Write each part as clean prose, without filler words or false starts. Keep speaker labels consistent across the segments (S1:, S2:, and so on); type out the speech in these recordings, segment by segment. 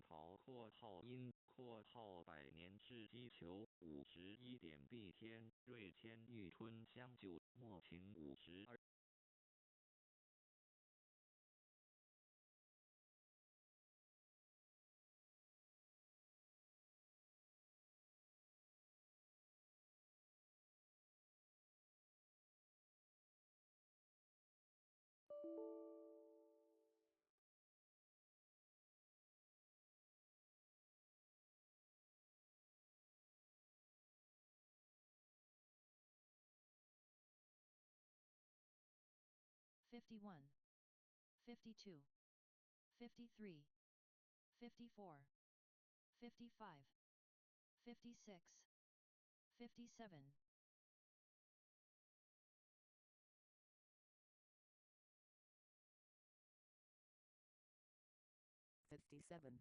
S1: 朝括号因括号百年之积求51点必天瑞千玉春香9末晴52。
S2: 51, 52, 53, 54, 55, 56, 57.
S3: 57.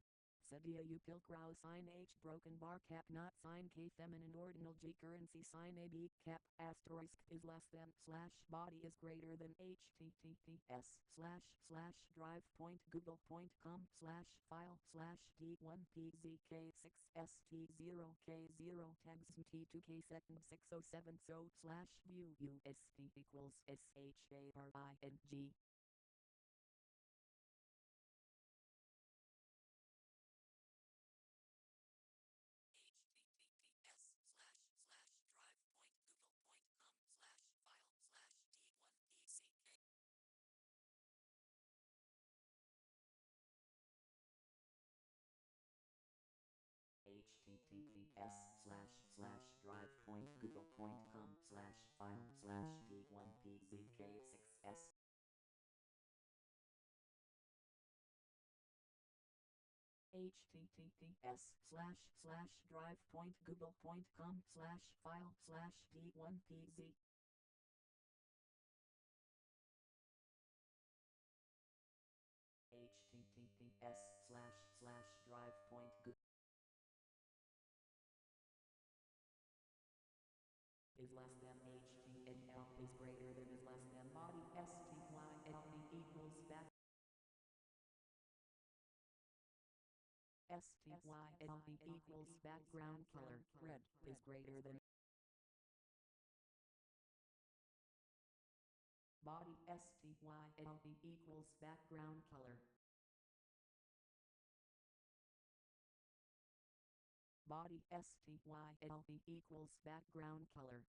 S3: Sedia U Pilcrow sign H broken bar cap not sign K feminine ordinal G currency sign A B cap asterisk is less than slash body is greater than https / drive point google.com / file / d1pzk6 st0k0 tags t2k second 607 so / view ust equals sharing. https //drive.google.com /file /d1pzk https //drive.google.com /file /d1pzk6s https //drive.google.com /file /d1pz https //drive.google is less than html is greater than is less than body styl equals back styl equals background color red is greater than body styl equals background color body styl equals background color